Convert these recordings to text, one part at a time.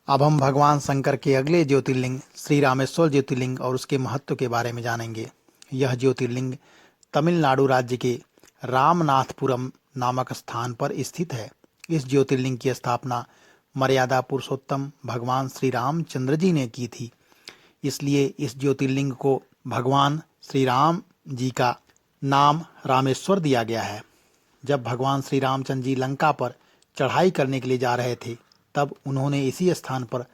अब हम भगवान शंकर के अगले ज्योतिर्लिंग श्री रामेश्वर ज्योतिर्लिंग और उसके महत्व के बारे में जानेंगे। यह ज्योतिर्लिंग तमिलनाडु राज्य के रामनाथपुरम नामक स्थान पर स्थित है। इस ज्योतिर्लिंग की स्थापना मर्यादा पुरुषोत्तम भगवान श्री रामचंद्र जी ने की थी। इसलिए इस ज्योतिर्लिंग को भगवान श्री राम जी का नाम रामेश्वर दिया गया है। जब भगवान श्री रामचंद्र जी लंका पर चढ़ाई करने के लिए जा रहे थे, तब उन्होंने इसी स्थान पर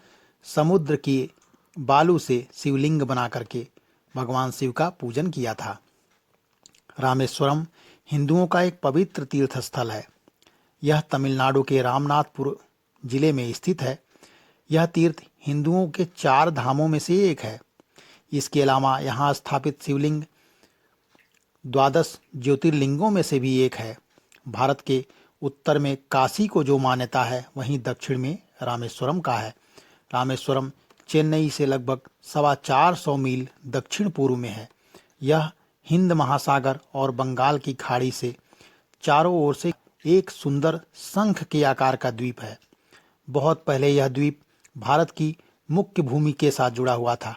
समुद्र की बालू से शिवलिंग बना करके भगवान शिव का पूजन किया था। रामेश्वरम हिंदुओं का एक पवित्र तीर्थ स्थल है। यह तमिलनाडु के रामनाथपुर जिले में स्थित है। यह तीर्थ हिंदुओं के 4 धामों में से एक है। इसके अलावा यहाँ स्थापित शिवलिंग 12 ज्योतिर्लिंगों में से भी एक है। भारत के उत्तर में काशी को जो मान्यता है, वहीं दक्षिण में रामेश्वरम का है। रामेश्वरम चेन्नई से लगभग 450 मील दक्षिण पूर्व में है। यह हिंद महासागर और बंगाल की खाड़ी से चारों ओर से एक सुंदर शंख के आकार का द्वीप है। बहुत पहले यह द्वीप भारत की मुख्य भूमि के साथ जुड़ा हुआ था,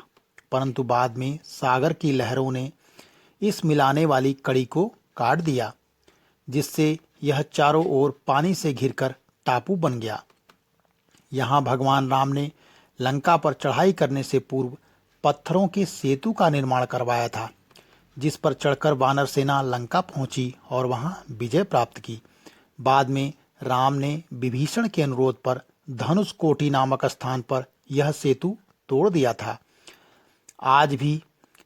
परंतु बाद में सागर की लहरों ने इस मिलाने वाली कड़ी को काट दिया, जिससे यह चारों ओर पानी से घिरकर टापू बन गया। यहाँ भगवान राम ने लंका पर चढ़ाई करने से पूर्व पत्थरों के सेतु का निर्माण करवाया था, जिस पर चढ़कर वानर सेना लंका पहुंची और वहां विजय प्राप्त की। बाद में राम ने विभीषण के अनुरोध पर धनुष कोटि नामक स्थान पर यह सेतु तोड़ दिया था। आज भी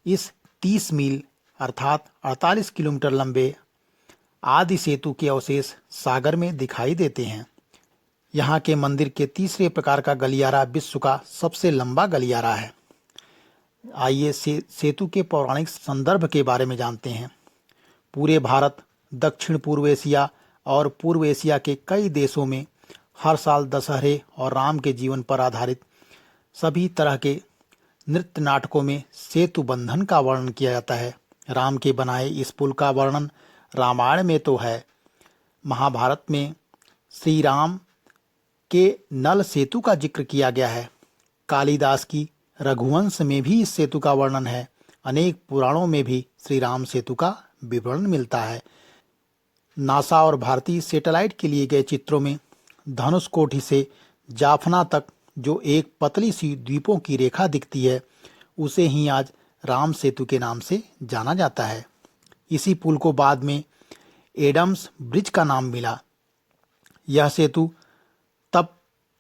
इस 30 मील अर्थात 48 किलोमीटर लंबे आदि सेतु के अवशेष सागर में दिखाई देते हैं। यहाँ के मंदिर के तीसरे प्रकार का गलियारा विश्व का सबसे लंबा गलियारा है। आइए सेतु के पौराणिक संदर्भ के बारे में जानते हैं। पूरे भारत, दक्षिण पूर्व एशिया और पूर्व एशिया के कई देशों में हर साल दशहरे और राम के जीवन पर आधारित सभी तरह के नृत्य नाटकों में सेतु बंधन का वर्णन किया जाता है। राम के बनाए इस पुल का वर्णन रामायण में तो है, महाभारत में श्री राम के नल सेतु का जिक्र किया गया है। कालिदास की रघुवंश में भी इस सेतु का वर्णन है। अनेक पुराणों में भी श्री राम सेतु का विवरण मिलता है। नासा और भारतीय सैटेलाइट के लिए गए चित्रों में धनुष कोटि से जाफना तक जो एक पतली सी द्वीपों की रेखा दिखती है, उसे ही आज राम सेतु के नाम से जाना जाता है। इसी पुल को बाद में एडम्स ब्रिज का नाम मिला। यह सेतु तब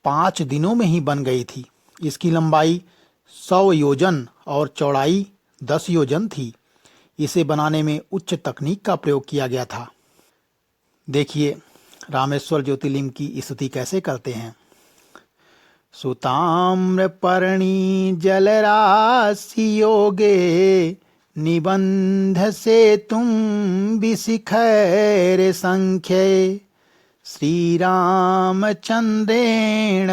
5 दिनों में ही बन गई थी। इसकी लंबाई 100 योजन और चौड़ाई 10 योजन थी। इसे बनाने में उच्च तकनीक का प्रयोग किया गया था। देखिए रामेश्वर ज्योतिर्लिंग की स्तुति कैसे करते हैं। सुताम्रपर्णी जलराशि योगे निबंध से तुम विशिखर संख्ये श्रीरामचंद्रेण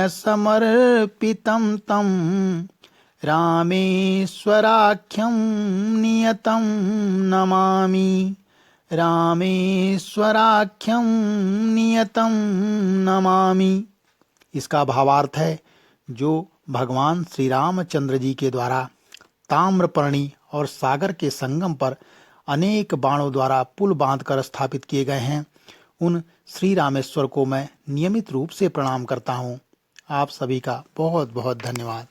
समर्पितं तं रामेश्वराख्यं नियतं नमामि। रामेश्वराख्यं नियतं नमामि। इसका भावार्थ है, जो भगवान श्री रामचंद्र जी के द्वारा ताम्रपर्णी और सागर के संगम पर अनेक बाणों द्वारा पुल बांधकर स्थापित किए गए हैं, उन श्री रामेश्वर को मैं नियमित रूप से प्रणाम करता हूँ। आप सभी का बहुत बहुत धन्यवाद।